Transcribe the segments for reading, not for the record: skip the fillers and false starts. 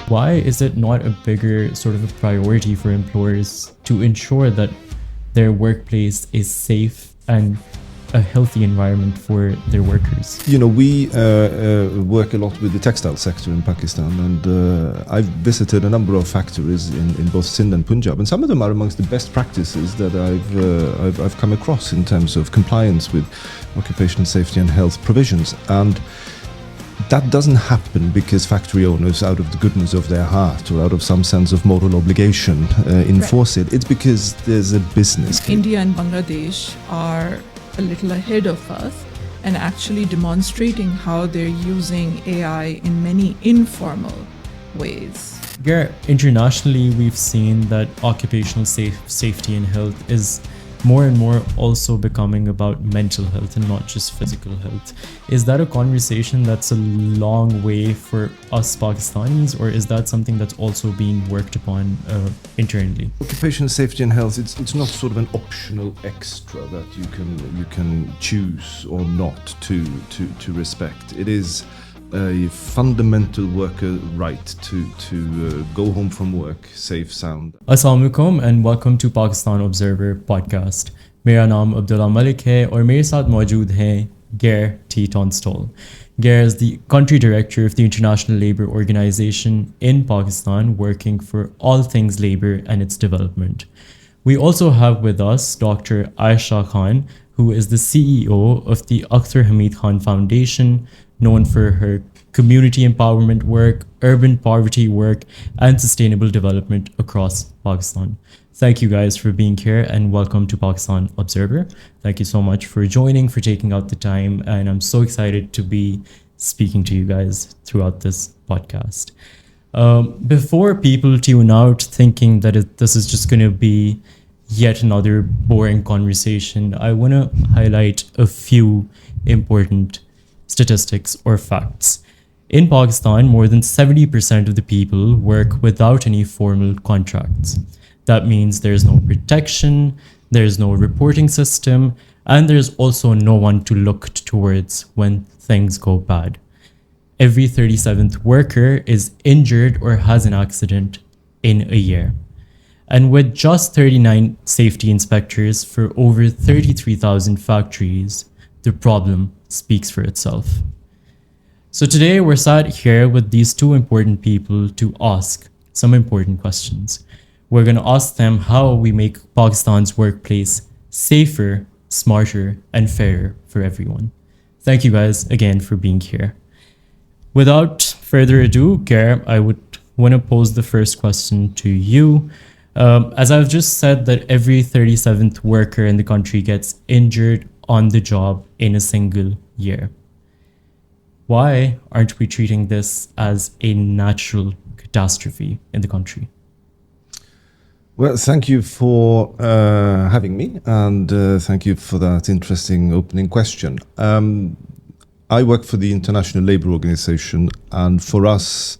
Why is it not a bigger sort of a priority for employers to ensure that their workplace is safe and a healthy environment for their workers? You know, we work a lot with the textile sector in Pakistan, and I've visited a number of factories in both Sindh and Punjab, and some of them are amongst the best practices that I've come across in terms of compliance with occupational safety and health provisions. And that doesn't happen because factory owners, out of the goodness of their heart or out of some sense of moral obligation, enforce it. It's because there's a business. India and Bangladesh are a little ahead of us and actually demonstrating how they're using AI in many informal ways. Geir, internationally, we've seen that occupational safety and health is more and more also becoming about mental health and not just physical health. Is that a conversation that's a long way for us Pakistanis, or is that something that's also being worked upon internally? Occupational safety and health, it's not sort of an optional extra that you can choose or not to respect. It is a fundamental worker right to go home from work safe, sound. Assalamu alaikum and welcome to Pakistan Observer podcast. मेरा नाम अब्दुल्ला मलिक है और मेरे साथ मौजूद हैं Geir T. Tonstol. Geir is the country director of the International Labour Organization in Pakistan, working for all things labour and its development. We also have with us Dr. Ayesha Khan, who is the CEO of the Akhtar Hamid Khan Foundation, known for her community empowerment work, urban poverty work, and sustainable development across Pakistan. Thank you guys for being here and welcome to Pakistan Observer. Thank you so much for joining, for taking out the time, and I'm so excited to be speaking to you guys throughout this podcast. Before people tune out thinking that this is just going to be yet another boring conversation, I want to highlight a few important statistics or facts. In Pakistan, more than 70% of the people work without any formal contracts. That means there's no protection, there's no reporting system, and there's also no one to look towards when things go bad. Every 37th worker is injured or has an accident in a year. And with just 39 safety inspectors for over 33,000 factories, the problem speaks for itself. So today we're sat here with these two important people to ask some important questions. We're going to ask them how we make Pakistan's workplace safer, smarter, and fairer for everyone. Thank you guys again for being here. Without further ado, Geir, I would want to pose the first question to you. As I've just said that every 37th worker in the country gets injured on the job in a single year. Why aren't we treating this as a natural catastrophe in the country? Well, thank you for having me, and thank you for that interesting opening question. I work for the International Labour Organization, and for us,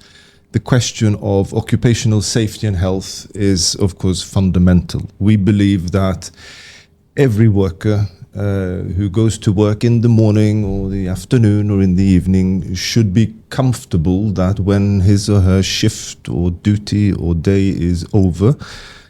the question of occupational safety and health is, of course, fundamental. We believe that every worker who goes to work in the morning or the afternoon or in the evening should be comfortable that when his or her shift or duty or day is over,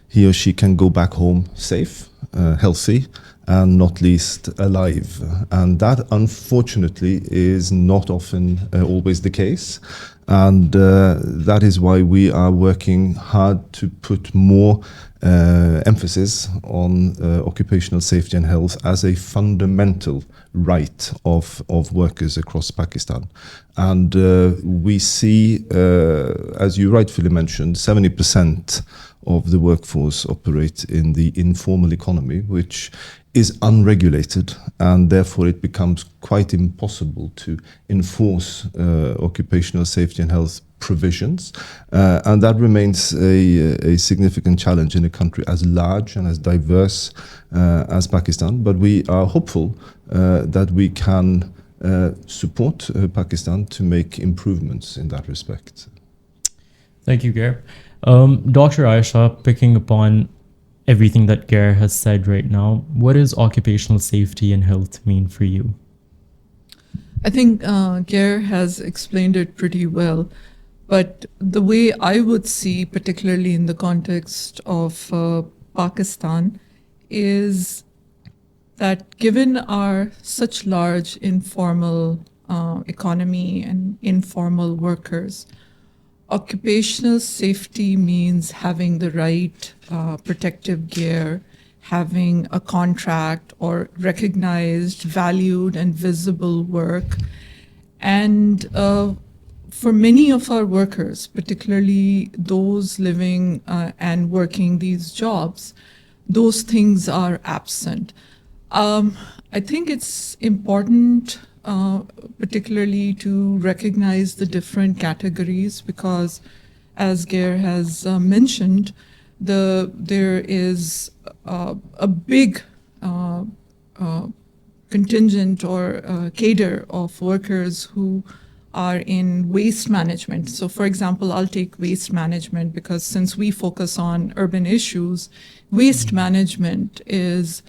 he or she can go back home safe, healthy, and not least alive. And that, unfortunately, is not often always the case. And that is why we are working hard to put more emphasis on occupational safety and health as a fundamental right of workers across Pakistan. And we see, as you rightfully mentioned, 70% of the workforce operate in the informal economy, which is unregulated, and therefore it becomes quite impossible to enforce occupational safety and health provisions. And that remains a significant challenge in a country as large and as diverse as Pakistan. But we are hopeful that we can support Pakistan to make improvements in that respect. Thank you, Geir. Dr. Ayesha, picking upon everything that Geir has said right now, what does occupational safety and health mean for you? I think Geir has explained it pretty well. But the way I would see, particularly in the context of Pakistan, is that given our such large informal economy and informal workers, occupational safety means having the right protective gear, having a contract or recognized, valued, and visible work. And for many of our workers, particularly those living and working these jobs, those things are absent. I think it's important, particularly to recognize the different categories because, as Geir has mentioned, there is a big contingent or cadre of workers who are in waste management. So, for example, I'll take waste management because since we focus on urban issues, waste management is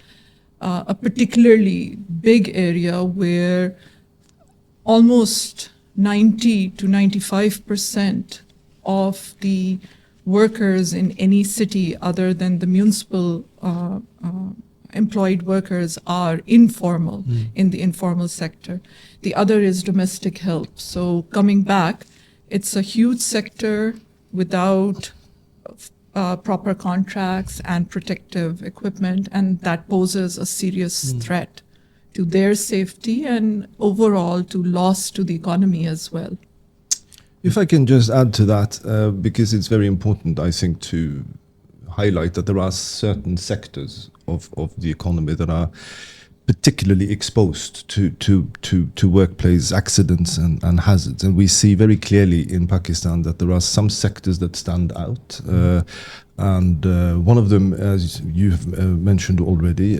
a particularly big area where almost 90 to 95% of the workers in any city other than the municipal employed workers are informal in the informal sector. The other is domestic help. So coming back, it's a huge sector without proper contracts and protective equipment, and that poses a serious threat to their safety and overall to loss to the economy as well. If I can just add to that, because it's very important, I think, to highlight that there are certain sectors of the economy that are particularly exposed to workplace accidents and hazards. And we see very clearly in Pakistan that there are some sectors that stand out. And one of them, as you've mentioned already,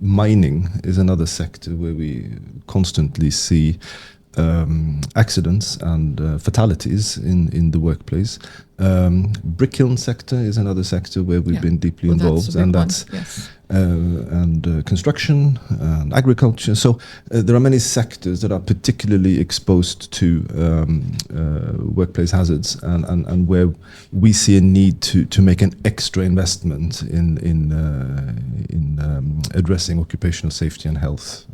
mining is another sector where we constantly see accidents and fatalities in the workplace. Brick kiln sector is another sector where we've been deeply involved, and that's construction and agriculture. So there are many sectors that are particularly exposed to workplace hazards, and where we see a need to make an extra investment in addressing occupational safety and health.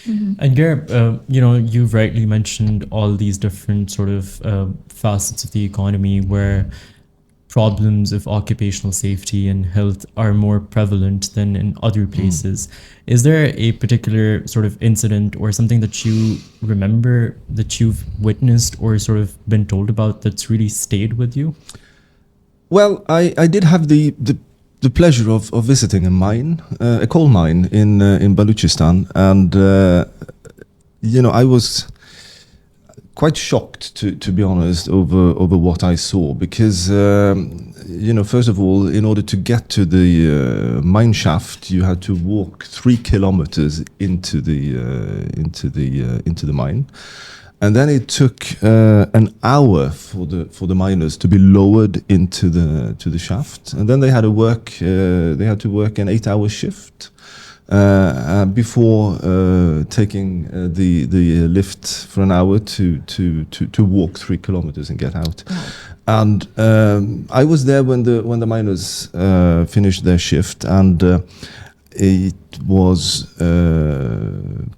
And Geir, you've rightly mentioned all these different sort of facets of the economy where problems of occupational safety and health are more prevalent than in other places. Is there a particular sort of incident or something that you remember that you've witnessed or sort of been told about that's really stayed with you? Well, I did have the pleasure of visiting a mine, a coal mine in Baluchistan, and I was quite shocked, to be honest, over what I saw, because first of all, in order to get to the mine shaft, you had to walk 3 kilometers into the mine. And then it took an hour for the miners to be lowered into the shaft, and then they had to work an 8-hour shift before taking the lift for an hour to walk 3 kilometers and get out. And I was there when the miners finished their shift, and it was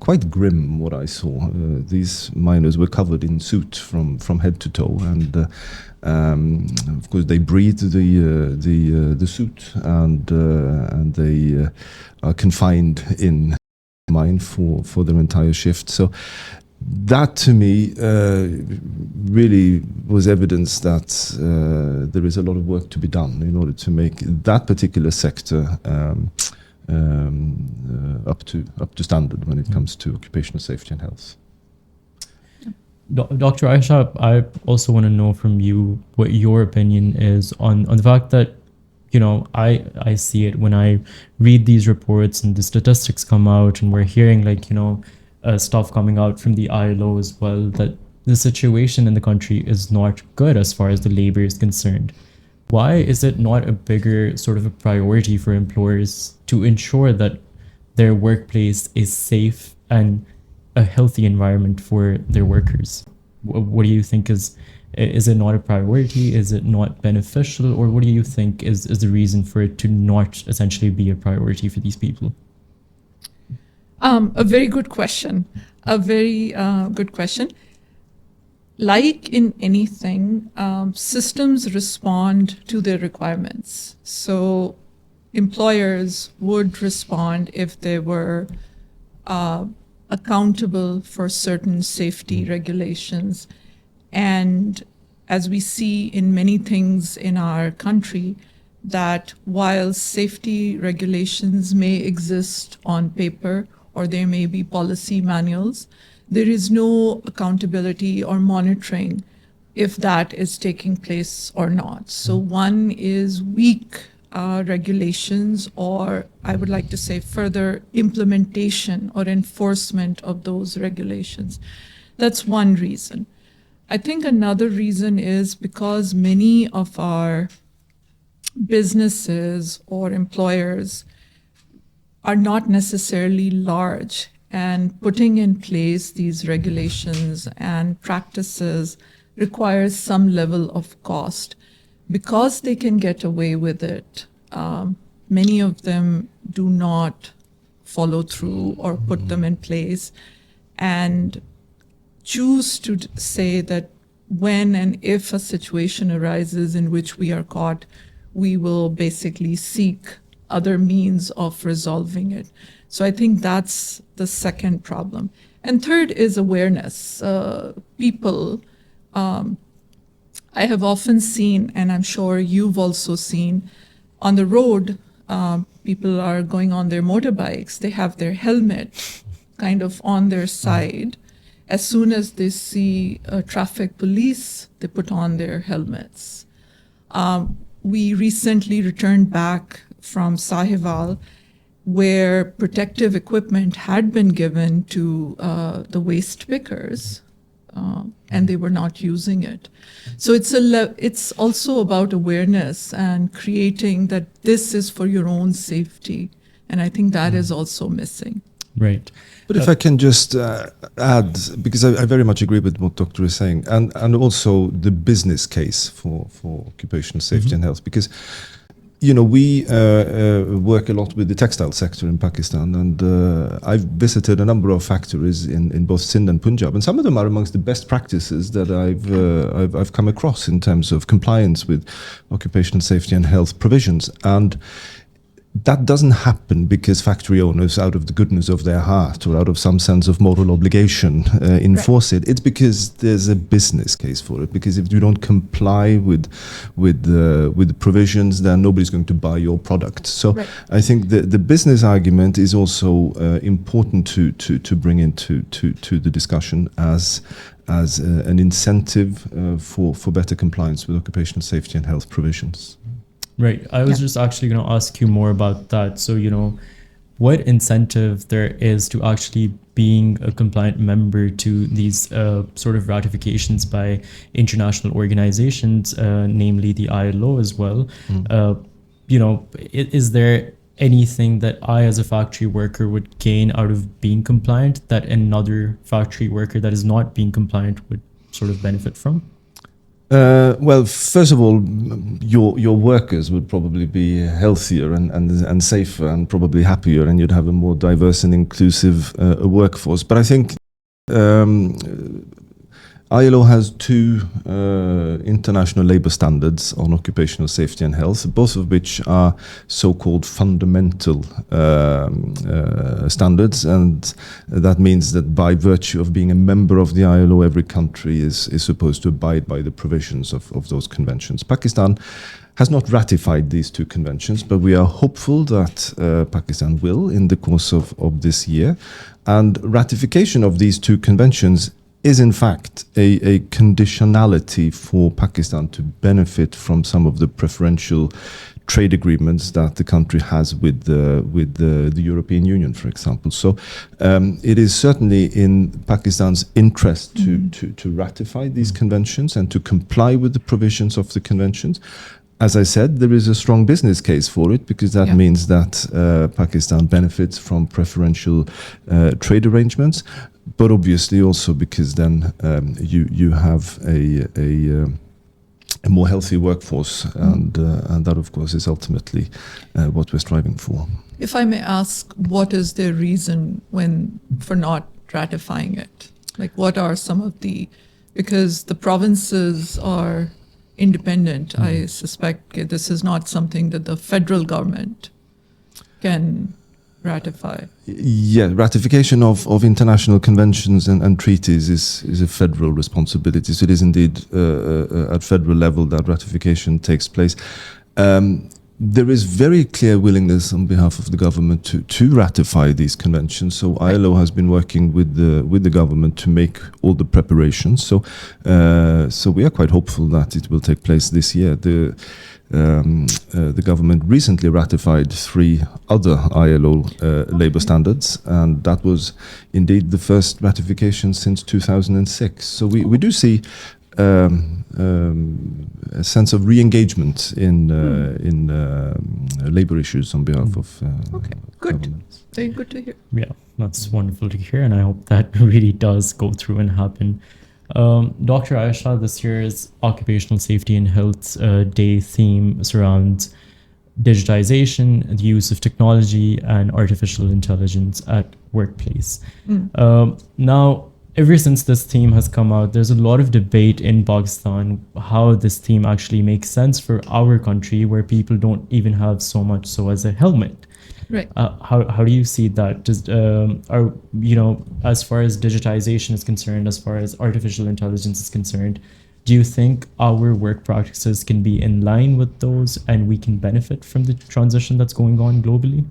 quite grim what I saw. These miners were covered in soot from head to toe, and of course they breathe the soot, and they are confined in the mine for their entire shift. So that to me really was evidence that there is a lot of work to be done in order to make that particular sector up to standard when it comes to occupational safety and health. Dr. Ayesha, I also want to know from you what your opinion is on the fact that, I see it when I read these reports and the statistics come out, and we're hearing stuff coming out from the ILO as well, that the situation in the country is not good as far as the labor is concerned. Why is it not a bigger sort of a priority for employers to ensure that their workplace is safe and a healthy environment for their workers? What do you think is it not a priority? Is it not beneficial? Or what do you think is the reason for it to not essentially be a priority for these people? A very good question. A very good question. Like in anything, systems respond to their requirements. So employers would respond if they were accountable for certain safety regulations. And as we see in many things in our country, that while safety regulations may exist on paper or there may be policy manuals, there is no accountability or monitoring if that is taking place or not. So one is weak regulations, or I would like to say further implementation or enforcement of those regulations. That's one reason. I think another reason is because many of our businesses or employers are not necessarily large, and putting in place these regulations and practices requires some level of cost. Because they can get away with it, many of them do not follow through or put them in place and choose to say that when and if a situation arises in which we are caught, we will basically seek other means of resolving it. So I think that's the second problem. And third is awareness. People, I have often seen, and I'm sure you've also seen, on the road, people are going on their motorbikes. They have their helmet kind of on their side. As soon as they see traffic police, they put on their helmets. We recently returned back from Sahiwal, where protective equipment had been given to the waste pickers, and they were not using it. So it's also about awareness and creating that this is for your own safety. And I think that is also missing. Right. But if I can just add, because I very much agree with what Doctor is saying, and also the business case for occupational safety and health, because we work a lot with the textile sector in Pakistan, and I've visited a number of factories in both Sindh and Punjab, and some of them are amongst the best practices that I've come across in terms of compliance with occupational safety and health provisions. And that doesn't happen because factory owners, out of the goodness of their heart or out of some sense of moral obligation, enforce it. It's because there's a business case for it. Because if you don't comply with the provisions, then nobody's going to buy your product. So I think the business argument is also important to bring into the discussion as an incentive for better compliance with occupational safety and health provisions. Right. I was just actually going to ask you more about that. So, what incentive there is to actually being a compliant member to these sort of ratifications by international organizations, namely the ILO as well. Is there anything that I as a factory worker would gain out of being compliant that another factory worker that is not being compliant would sort of benefit from? Well, first of all, your workers would probably be healthier and safer and probably happier, and you'd have a more diverse and inclusive workforce. But I think ILO has two international labor standards on occupational safety and health, both of which are so-called fundamental standards, and that means that by virtue of being a member of the ILO, every country is supposed to abide by the provisions of those conventions. Pakistan has not ratified these two conventions, but we are hopeful that Pakistan will in the course of this year. And ratification of these two conventions is in fact a conditionality for Pakistan to benefit from some of the preferential trade agreements that the country has with the European Union, for example. So it is certainly in Pakistan's interest to ratify these conventions and to comply with the provisions of the conventions. As I said, there is a strong business case for it, because that means that Pakistan benefits from preferential trade arrangements. but obviously also because then you have a more healthy workforce, and that of course is ultimately what we're striving for. If I may ask, what is their reason for not ratifying it? Like, what are some of because the provinces are independent, I suspect this is not something that the federal government can ratify. Yeah, ratification of international conventions and treaties is a federal responsibility. So it is indeed at federal level that ratification takes place. There is very clear willingness on behalf of the government to ratify these conventions. So ILO has been working with the government to make all the preparations. So we are quite hopeful that it will take place this year. The government recently ratified 3 other ILO labor standards, and that was indeed the first ratification since 2006. So we do see a sense of re-engagement in labor issues on behalf of Okay, good. governments. Very good to hear. Yeah, that's wonderful to hear, and I hope that really does go through and happen. Dr. Ayesha, this year's Occupational Safety and Health Day theme surrounds digitization, the use of technology, and artificial intelligence at workplace. Now, ever since this theme has come out, there's a lot of debate in Pakistan how this theme actually makes sense for our country, where people don't even have so much so as a helmet. Right. How do you see that? As far as digitization is concerned, as far as artificial intelligence is concerned, do you think our work practices can be in line with those and we can benefit from the transition that's going on globally?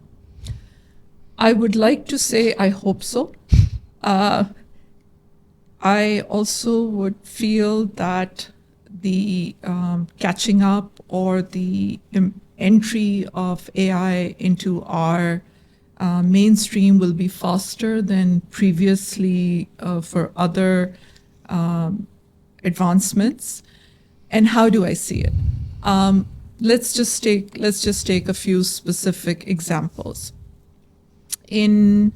I would like to say I hope so. I also would feel that the catching up or the entry of AI into our mainstream will be faster than previously for other advancements. And how do I see it? Let's just take a few specific examples. In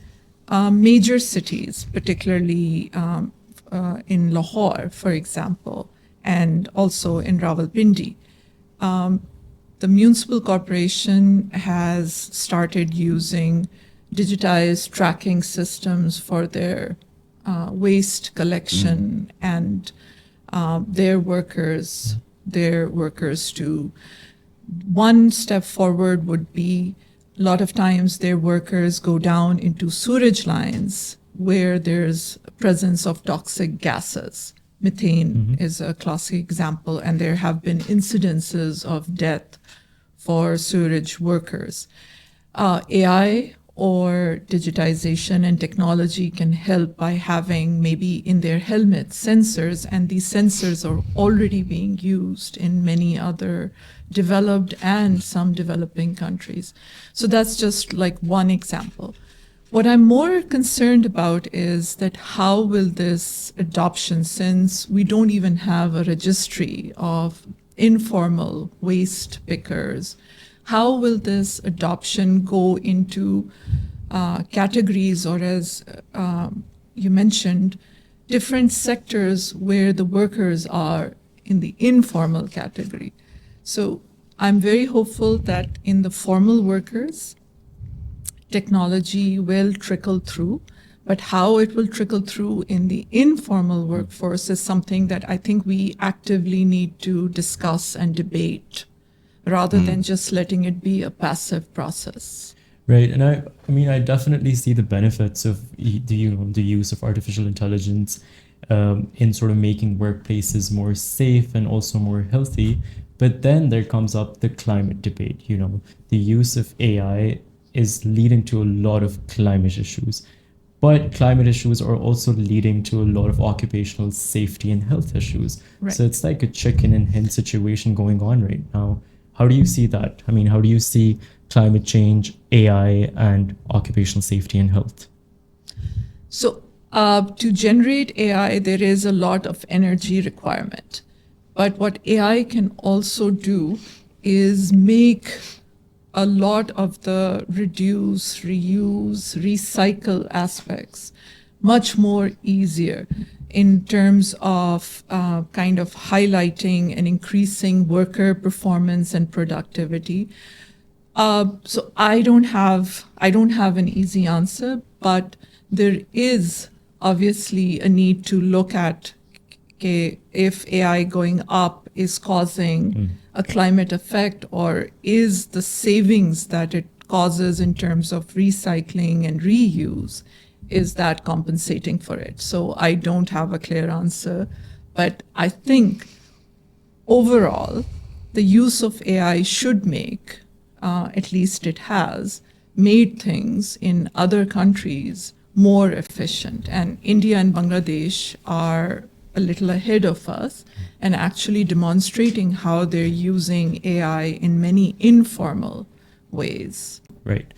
major cities, particularly in Lahore, for example, and also in Rawalpindi, the municipal corporation has started using digitized tracking systems for their waste collection and their workers to. One step forward would be, a lot of times their workers go down into sewage lines where there's presence of toxic gases. Methane is a classic example, and there have been incidences of death for sewage workers. AI or digitization and technology can help by having maybe in their helmets sensors, and these sensors are already being used in many other developed and some developing countries. So that's just like one example. What I'm more concerned about is that how will this adoption, since we don't even have a registry of informal waste pickers, how will this adoption go into categories, or as you mentioned, different sectors where the workers are in the informal category? So I'm very hopeful that in the formal workers, technology will trickle through, but how it will trickle through in the informal workforce is something that I think we actively need to discuss and debate, rather than just letting it be a passive process. Right, and I mean, I definitely see the benefits of the use of artificial intelligence in sort of making workplaces more safe and also more healthy. But then there comes up the climate debate. The use of AI is leading to a lot of climate issues. But climate issues are also leading to a lot of occupational safety and health issues. Right. So it's like a chicken and hen situation going on right now. How do you see that? I mean, how do you see climate change, AI, and occupational safety and health? So to generate AI, there is a lot of energy requirement. But what AI can also do is make a lot of the reduce, reuse, recycle aspects much more easier in terms of kind of highlighting and increasing worker performance and productivity. So I don't have an easy answer, but there is obviously a need to look at if AI going up is causing a climate effect, or is the savings that it causes in terms of recycling and reuse, is that compensating for it? So I don't have a clear answer, but I think overall, the use of AI should make, at least it has, made things in other countries more efficient. And India and Bangladesh are a little ahead of us and actually demonstrating how they're using AI in many informal ways. Right.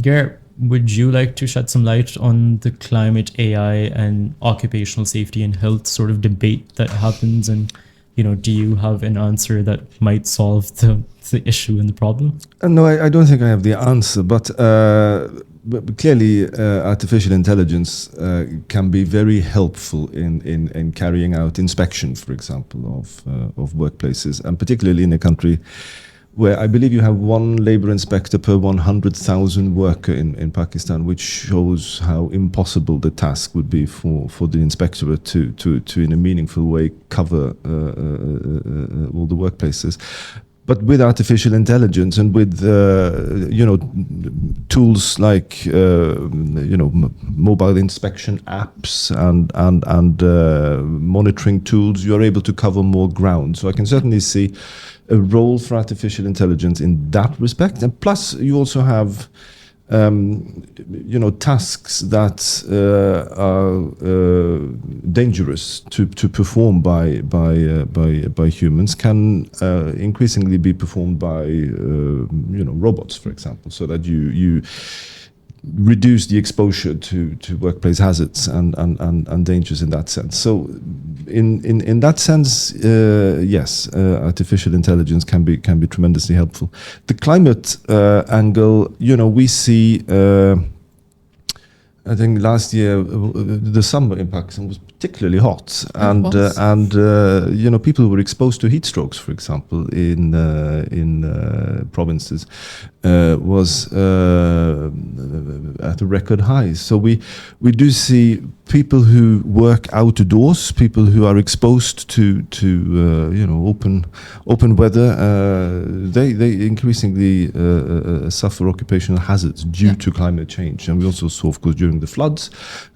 Geir, would you like to shed some light on the climate, AI, and occupational safety and health sort of debate that happens? And, do you have an answer that might solve the issue and the problem? No, I don't think I have the answer, but clearly artificial intelligence can be very helpful in carrying out inspection, for example, of workplaces, and particularly in a country where I believe you have one labor inspector per 100,000 worker in Pakistan, which shows how impossible the task would be for the inspectorate to in a meaningful way cover all the workplaces. But with artificial intelligence and with tools like mobile inspection apps and monitoring tools, you are able to cover more ground. So I can certainly see a role for artificial intelligence in that respect. And plus, you also have tasks that are dangerous to perform by humans can increasingly be performed by robots, for example, so that you reduce the exposure to workplace hazards and dangers in that sense. So in that sense, yes, artificial intelligence can be tremendously helpful. The climate angle, we see. I think last year the summer in Pakistan was particularly hot, and people were exposed to heat strokes, for example, in provinces was at a record high. So we do see people who work outdoors, people who are exposed to open weather. They increasingly suffer occupational hazards due to climate change, and we also saw, of course, during the floods,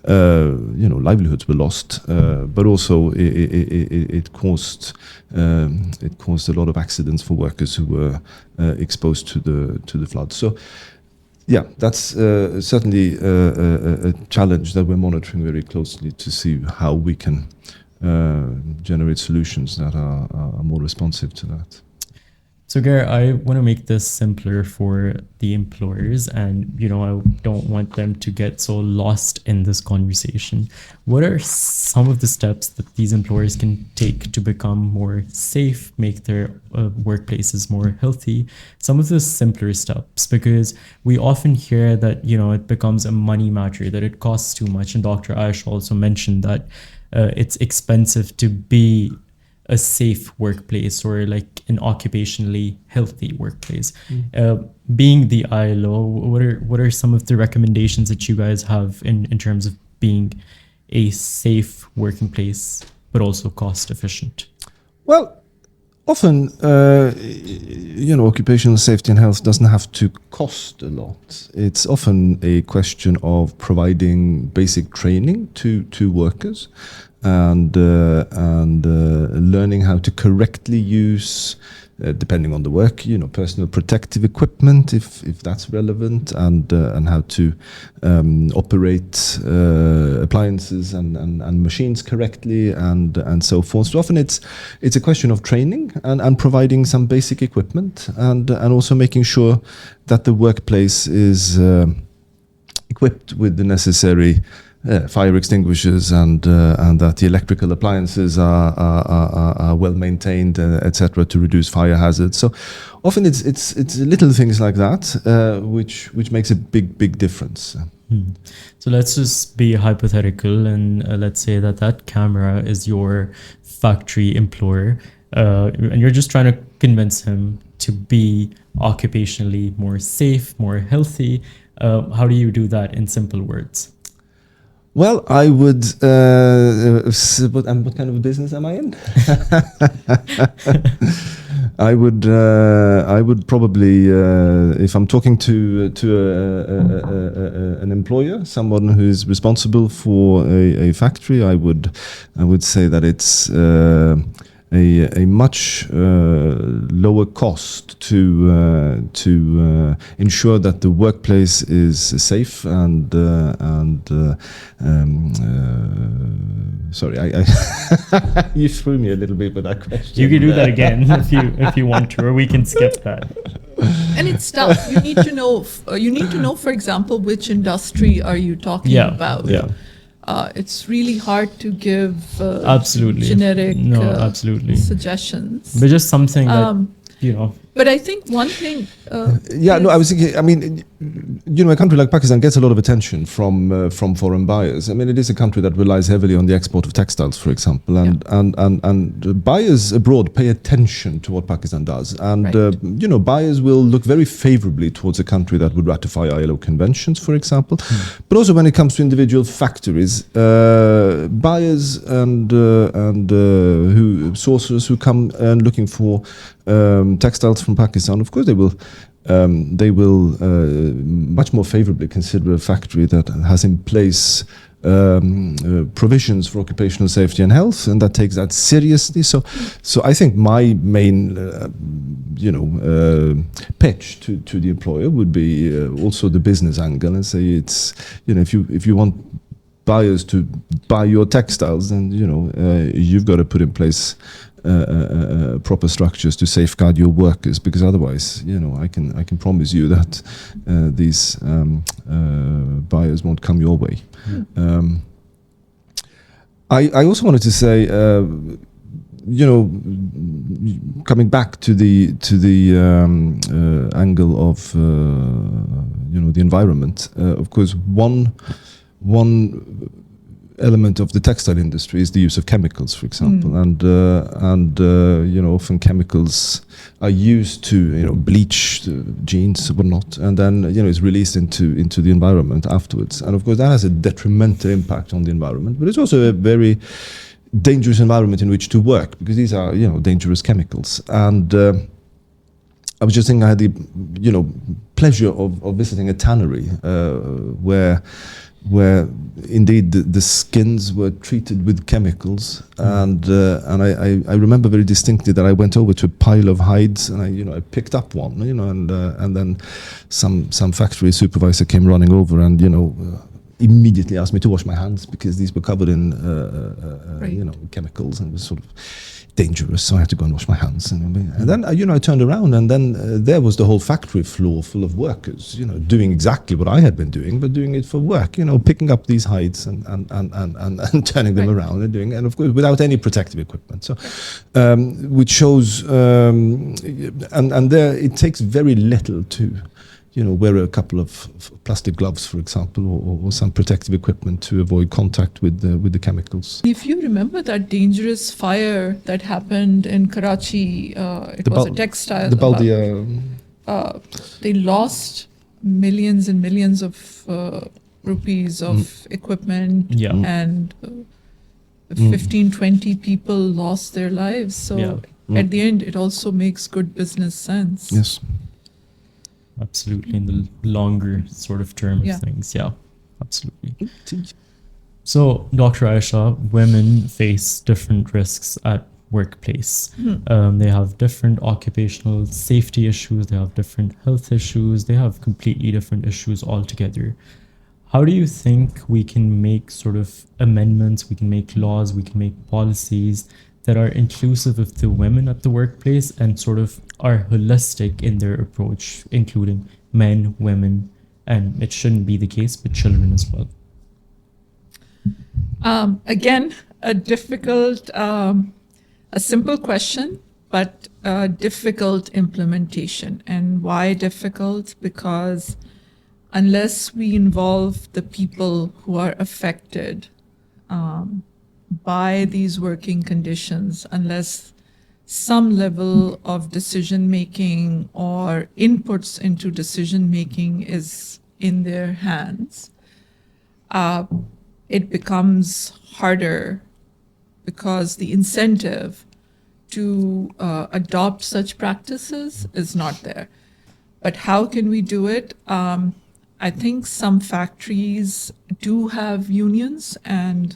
livelihoods were lost, but also it caused a lot of accidents for workers who were exposed to the floods. So, yeah, that's certainly a challenge that we're monitoring very closely to see how we can generate solutions that are more responsive to that. So, Geir, I want to make this simpler for the employers, and I don't want them to get so lost in this conversation. What are some of the steps that these employers can take to become more safe, make their workplaces more healthy? Some of the simpler steps, because we often hear that it becomes a money matter, that it costs too much, and Dr. Ayesha also mentioned that it's expensive to be a safe workplace or like an occupationally healthy workplace. Being the ILO, what are some of the recommendations that you guys have in terms of being a safe working place but also cost efficient? Well, often occupational safety and health doesn't have to cost a lot. It's often a question of providing basic training to workers and learning how to correctly use, depending on the work, personal protective equipment, if that's relevant, and how to operate appliances and machines correctly, and so forth. So often it's a question of training and providing some basic equipment, and also making sure that the workplace is equipped with the necessary fire extinguishers and that the electrical appliances are well maintained, etc., to reduce fire hazards. So often it's little things like that which makes a big difference. So let's just be hypothetical, and let's say that camera is your factory employer, and you're just trying to convince him to be occupationally more safe, more healthy. How do you do that in simple words? Well, I would. What kind of a business am I in? I would probably, if I'm talking to an employer, someone who is responsible for a factory, I would say that it's a much lower cost to ensure that the workplace is safe and sorry, I you threw me a little bit with that question. You can do that again if you want to, or we can skip that. And it's tough. You need to know. For example, which industry are you talking about? Yeah. It's really hard to give Absolutely. generic absolutely. suggestions. But just something that, But I think one thing. I was thinking. I mean, a country like Pakistan gets a lot of attention from foreign buyers. I mean, it is a country that relies heavily on the export of textiles, for example, and buyers abroad pay attention to what Pakistan does, and Right. buyers will look very favorably towards a country that would ratify ILO conventions, for example. But also when it comes to individual factories, buyers and sourcers who come and looking for textiles from Pakistan, of course they will much more favorably consider a factory that has in place provisions for occupational safety and health, and that takes that seriously. So I think my main pitch to the employer would be also the business angle, and say it's if you want buyers to buy your textiles, then you've got to put in place proper structures to safeguard your workers, because otherwise, I can promise you that these buyers won't come your way. I also wanted to say, coming back to the angle of the environment, of course, one element of the textile industry is the use of chemicals, for example, and often chemicals are used to bleach the jeans or whatnot, and then it's released into the environment afterwards, and of course that has a detrimental impact on the environment, but it's also a very dangerous environment in which to work, because these are dangerous chemicals. And I was just thinking, I had the pleasure of visiting a tannery where indeed the skins were treated with chemicals, and I remember very distinctly that I went over to a pile of hides, and I picked up one, and then some factory supervisor came running over and immediately asked me to wash my hands, because these were covered in chemicals, and it was sort of dangerous, so I had to go and wash my hands. And then I turned around, and then there was the whole factory floor full of workers, doing exactly what I had been doing, but doing it for work, picking up these hides and turning them around and of course without any protective equipment. So, which shows, and there it takes very little to wear a couple of plastic gloves, for example, or some protective equipment to avoid contact with the chemicals. If you remember that dangerous fire that happened in Karachi, it was a textile. The Baldia. They lost millions and millions of rupees of equipment, and 15, 20 people lost their lives. So at the end, it also makes good business sense. Yes. Absolutely, in the longer sort of term of things. Yeah, absolutely. So, Dr. Ayesha, women face different risks at workplace. They have different occupational safety issues, they have different health issues, they have completely different issues altogether. How do you think we can make sort of amendments, we can make laws, we can make policies that are inclusive of the women at the workplace and sort of are holistic in their approach, including men, women, and it shouldn't be the case, but children as well? Again, a difficult, a simple question, but difficult implementation. And why difficult? Because unless we involve the people who are affected by these working conditions, unless some level of decision making or inputs into decision making is in their hands, it becomes harder because the incentive to adopt such practices is not there. But how can we do it? I think some factories do have unions, and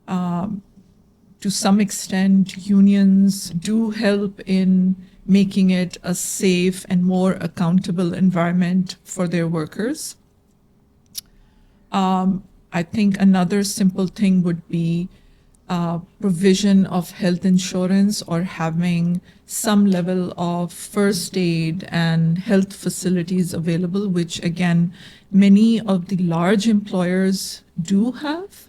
to some extent, unions do help in making it a safe and more accountable environment for their workers. I think another simple thing would be provision of health insurance or having some level of first aid and health facilities available, which again, many of the large employers do have.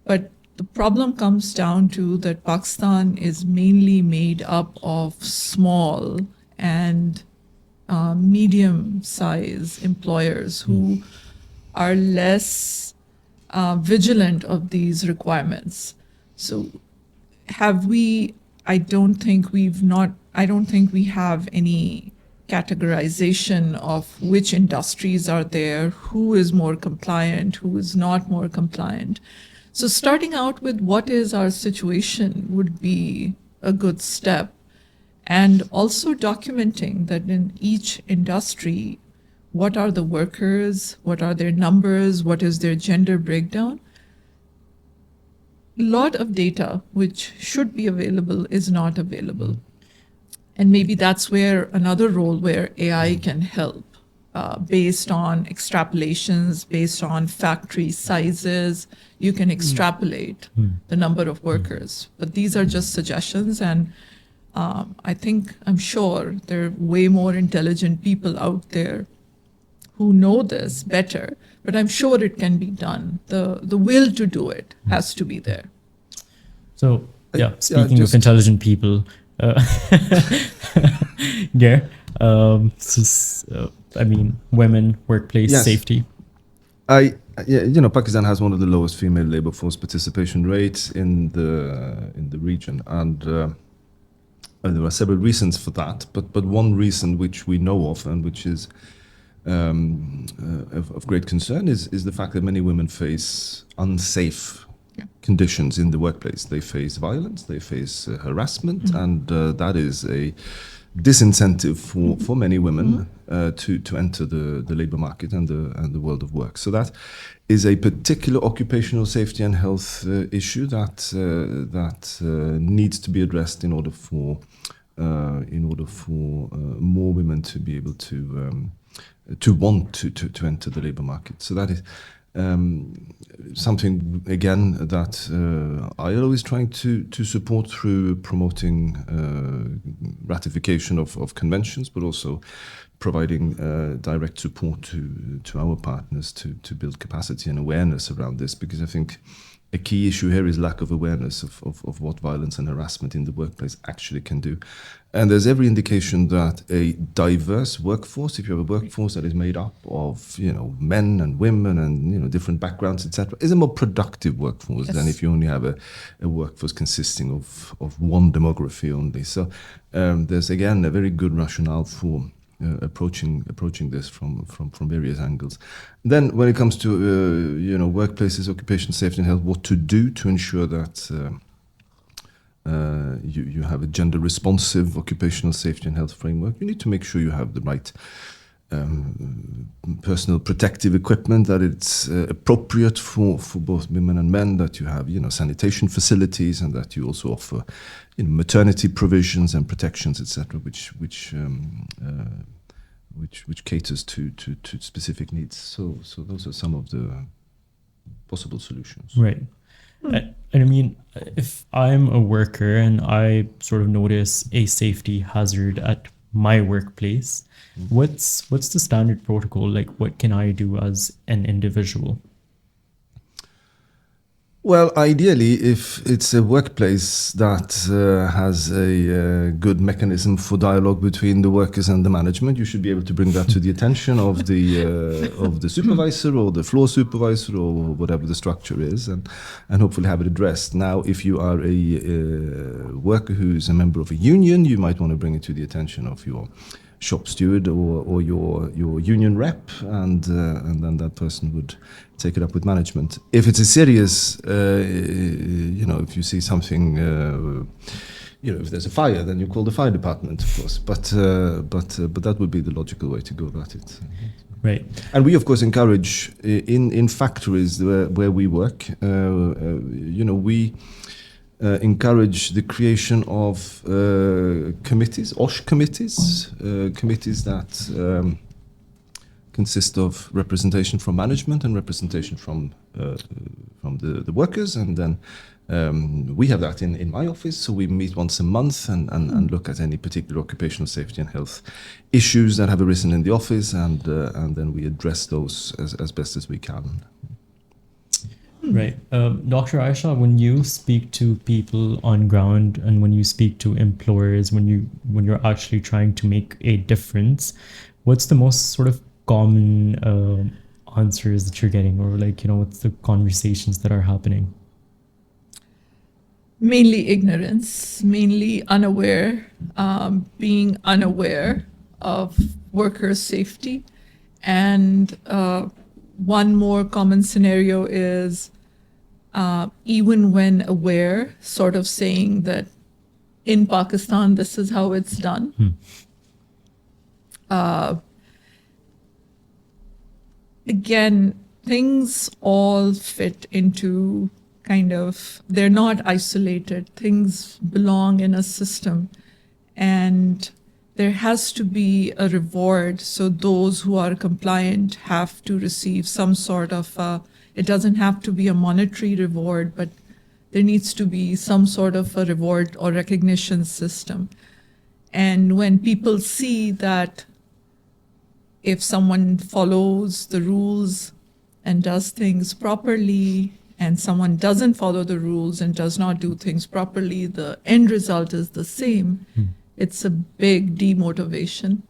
But the problem comes down to that Pakistan is mainly made up of small and medium-sized employers who are less vigilant of these requirements. So I don't think we have any categorization of which industries are there, who is more compliant, who is not more compliant. So starting out with what is our situation would be a good step. And also documenting that in each industry, what are the workers, what are their numbers, what is their gender breakdown. A lot of data which should be available is not available. And maybe that's where another role where AI can help, based on extrapolations, based on factory sizes. You can extrapolate the number of workers. But these are just suggestions, and I'm sure there are way more intelligent people out there who know this better, but I'm sure it can be done. The will to do it has to be there. So, speaking of intelligent people, Geir, women, workplace safety. Pakistan has one of the lowest female labor force participation rates in the region, and there are several reasons for that. But one reason which we know of and which is of great concern is the fact that many women face unsafe conditions in the workplace. They face violence, they face harassment, and that is a disincentive for many women to enter the labor market and the world of work. So that is a particular occupational safety and health issue that needs to be addressed in order for more women to be able to want to enter the labor market. So that is something, again, that I are always trying to support through promoting ratification of conventions, but also providing direct support to our partners to build capacity and awareness around this, because I think a key issue here is lack of awareness of what violence and harassment in the workplace actually can do. And there's every indication that a diverse workforce, if you have a workforce that is made up of men and women and different backgrounds, etc., is a more productive workforce than if you only have a workforce consisting of one demography only. So there's again a very good rationale for approaching this from various angles. Then when it comes to workplaces, occupational safety and health, what to do to ensure that you have a gender responsive occupational safety and health framework, you need to make sure you have the right personal protective equipment, that it's appropriate for both women and men, that you have sanitation facilities, and that you also offer maternity provisions and protections, etc., which caters to specific needs. So those are some of the possible solutions. Right. And I mean, if I'm a worker and I sort of notice a safety hazard at my workplace, what's the standard protocol? Like, what can I do as an individual? Well, ideally, if it's a workplace that has a good mechanism for dialogue between the workers and the management, you should be able to bring that to the attention of the supervisor or the floor supervisor or whatever the structure is, and hopefully have it addressed. Now, if you are a worker who's a member of a union, you might want to bring it to the attention of your shop steward or your union rep, and then that person would take it up with management. If it's a serious, if you see something, if there's a fire, then you call the fire department, of course. But that would be the logical way to go about it. Right. And we, of course, encourage in factories where we work. We encourage the creation of committees, OSH committees, committees that consist of representation from management and representation from the workers, and then we have that in my office. So we meet once a month and look at any particular occupational safety and health issues that have arisen in the office, and then we address those as best as we can. Right. Dr. Ayesha, when you speak to people on ground and when you speak to employers, when you're actually trying to make a difference, what's the most sort of common answers that you're getting, or what's the conversations that are happening? Mainly ignorance, mainly unaware, being unaware of worker safety. And one more common scenario is even when aware, sort of saying that in Pakistan, this is how it's done. Again, things all fit into they're not isolated. Things belong in a system, and there has to be a reward. So those who are compliant have to receive some sort of, it doesn't have to be a monetary reward, but there needs to be some sort of a reward or recognition system. And when people see that if someone follows the rules and does things properly, and someone doesn't follow the rules and does not do things properly, the end result is the same. It's a big demotivation.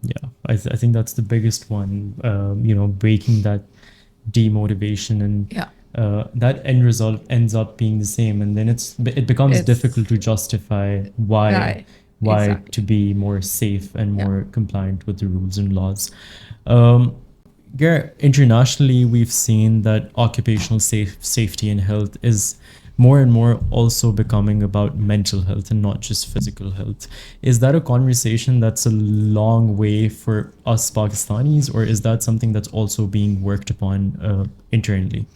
Yeah, I think that's the biggest one, breaking that demotivation, and that end result ends up being the same. And then it becomes difficult to justify why exactly. To be more safe and more compliant with the rules and laws. Geir, internationally, we've seen that occupational safety and health is more and more also becoming about mental health and not just physical health. Is that a conversation that's a long way for us Pakistanis, or is that something that's also being worked upon internally?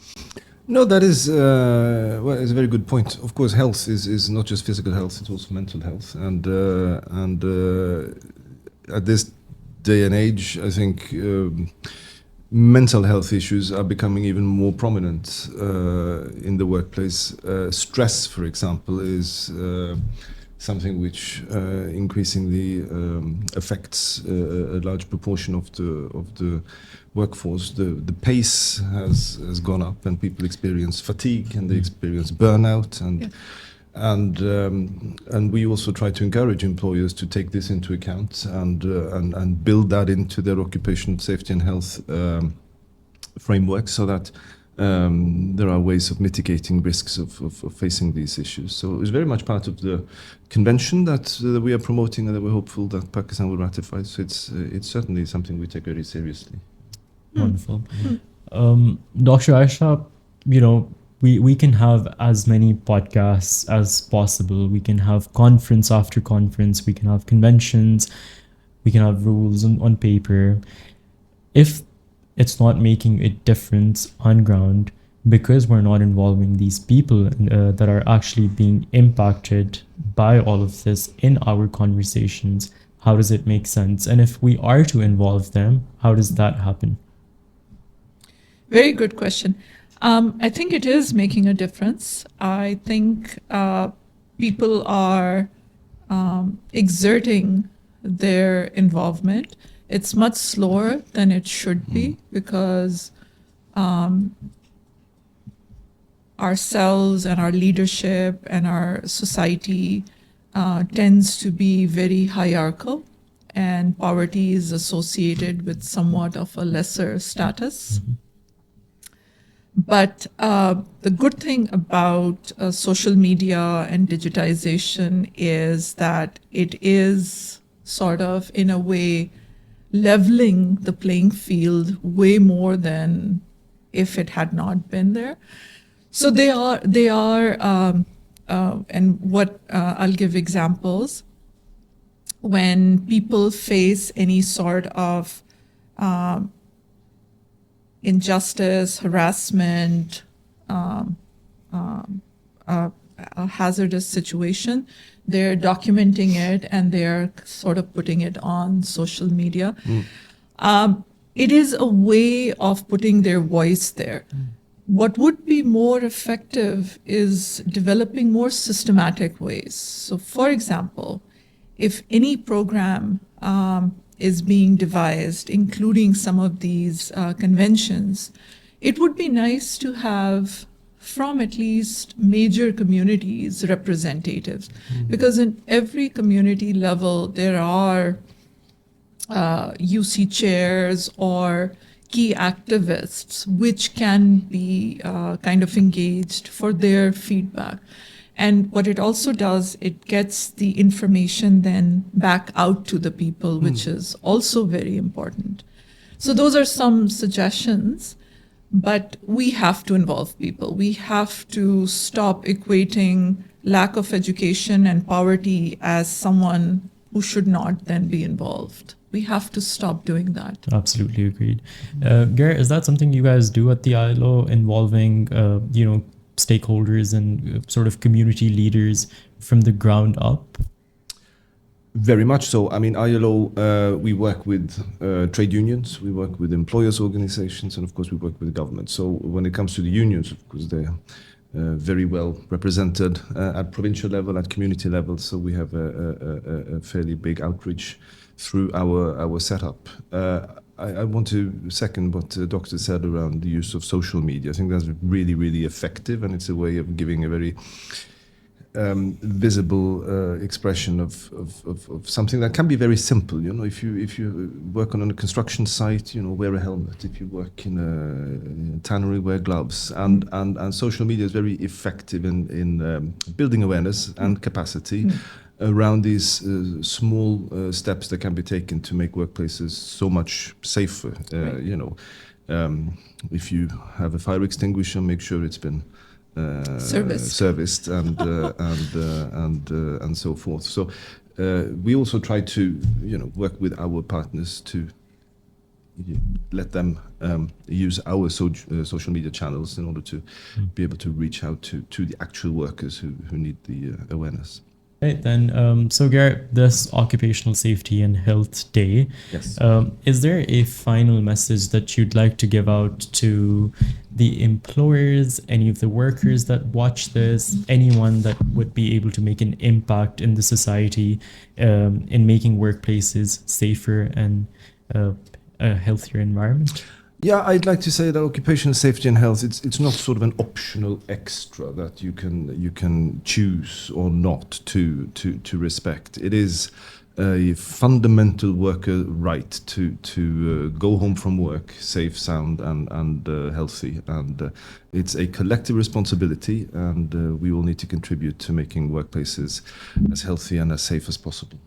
No, that is it's a very good point. Of course, health is not just physical health; it's also mental health. And at this day and age, I think mental health issues are becoming even more prominent in the workplace. Stress, for example, is something which increasingly affects a large proportion of the workforce. The pace has gone up, and people experience fatigue and they experience burnout, and we also try to encourage employers to take this into account and build that into their occupational safety and health framework, so that there are ways of mitigating risks of facing these issues. So it's very much part of the convention that we are promoting and that we're hopeful that Pakistan will ratify. So it's certainly something we take very seriously. Wonderful. Dr. Ayesha, we can have as many podcasts as possible. We can have conference after conference. We can have conventions. We can have rules on paper. If it's not making a difference on ground, because we're not involving these people that are actually being impacted by all of this in our conversations, how does it make sense? And if we are to involve them, how does that happen? Very good question. I think it is making a difference. I think people are exerting their involvement. It's much slower than it should be, because ourselves and our leadership and our society tends to be very hierarchical, and poverty is associated with somewhat of a lesser status. But the good thing about social media and digitization is that it is sort of, in a way, leveling the playing field way more than if it had not been there. So they are, and what I'll give examples. When people face any sort of injustice, harassment, a hazardous situation, they're documenting it and they're sort of putting it on social media. It is a way of putting their voice there. What would be more effective is developing more systematic ways. So, for example, if any program is being devised, including some of these conventions, it would be nice to have from at least major communities representatives, because in every community level there are UC chairs or key activists which can be kind of engaged for their feedback. And what it also does, it gets the information then back out to the people, which is also very important. So those are some suggestions, but we have to involve people. We have to stop equating lack of education and poverty as someone who should not then be involved. We have to stop doing that. Absolutely agreed. Geir, is that something you guys do at the ILO, involving, stakeholders and sort of community leaders from the ground up? Very much so. I mean, ILO, we work with trade unions, we work with employers' organizations, and of course we work with the government. So when it comes to the unions, of course, they're very well represented at provincial level, at community level. So we have a fairly big outreach through our setup. I want to second what the doctor said around the use of social media. I think that's really, really effective, and it's a way of giving a very visible expression of something that can be very simple. You know, if you work on a construction site, you know, wear a helmet. If you work in a tannery, wear gloves. And social media is very effective in building awareness and capacity around these small steps that can be taken to make workplaces so much safer. Right. You know, if you have a fire extinguisher, make sure it's been serviced and so forth. So we also try to work with our partners to let them use our social media channels in order to be able to reach out to the actual workers who need the awareness. Right then, so Geir, this Occupational Safety and Health Day, Yes. Is there a final message that you'd like to give out to the employers, any of the workers that watch this, anyone that would be able to make an impact in the society in making workplaces safer and a healthier environment? Yeah, I'd like to say that occupational safety and health, it's not sort of an optional extra that you can choose or not to respect. It is a fundamental worker right to go home from work safe, sound, and healthy. And it's a collective responsibility, and we all need to contribute to making workplaces as healthy and as safe as possible.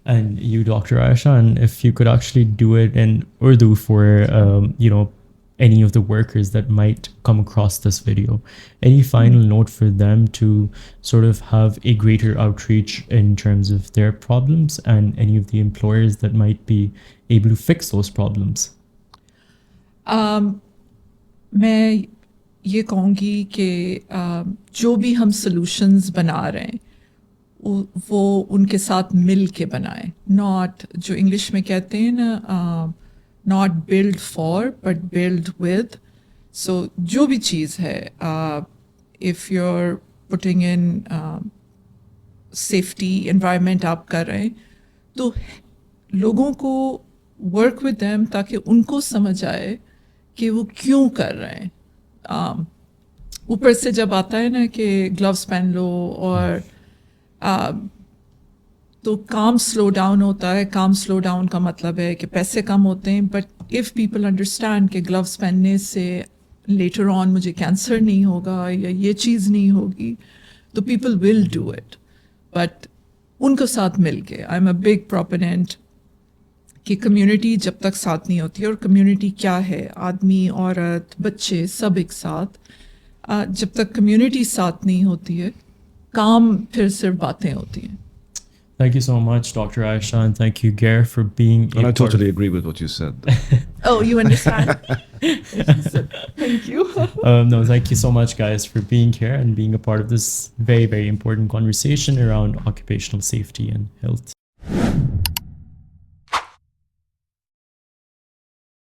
And you, Dr. Ayesha, and if you could actually do it in Urdu for, any of the workers that might come across this video, any final note for them to sort of have a greater outreach in terms of their problems, and any of the employers that might be able to fix those problems? मैं ये कहूँगी कि जो भी हम solutions बना रहे हैं वो उनके साथ मिल के बनाए, नॉट जो इंग्लिश में कहते हैं ना, not build for but build with. So जो भी चीज़ है, if you are putting in safety environment आप कर रहे हैं, तो लोगों को वर्क विद देम ताकि उनको समझ आए कि वो क्यों कर रहे हैं. ऊपर से जब आता है ना कि ग्लव्स पहन लो और तो काम स्लो डाउन होता है. काम स्लो डाउन का मतलब है कि पैसे कम होते हैं, बट इफ़ पीपल अंडरस्टैंड कि ग्लव्स पहनने से लेटर ऑन मुझे कैंसर नहीं होगा या ये चीज़ नहीं होगी, तो people will do it. But उनके साथ मिल के I am a big proponent कि कम्युनिटी जब तक साथ नहीं होती, और कम्युनिटी क्या है, आदमी औरत बच्चे सब एक साथ, जब तक कम्युनिटी साथ नहीं होती है, काम फिर सिर्फ बातें होती हैं. Thank you so much, Dr. Ayesha, and thank you, Geir, for being And I totally agree with what you said. Oh, you understand? Thank you. No, thank you so much, guys, for being here and being a part of this very, very important conversation around occupational safety and health.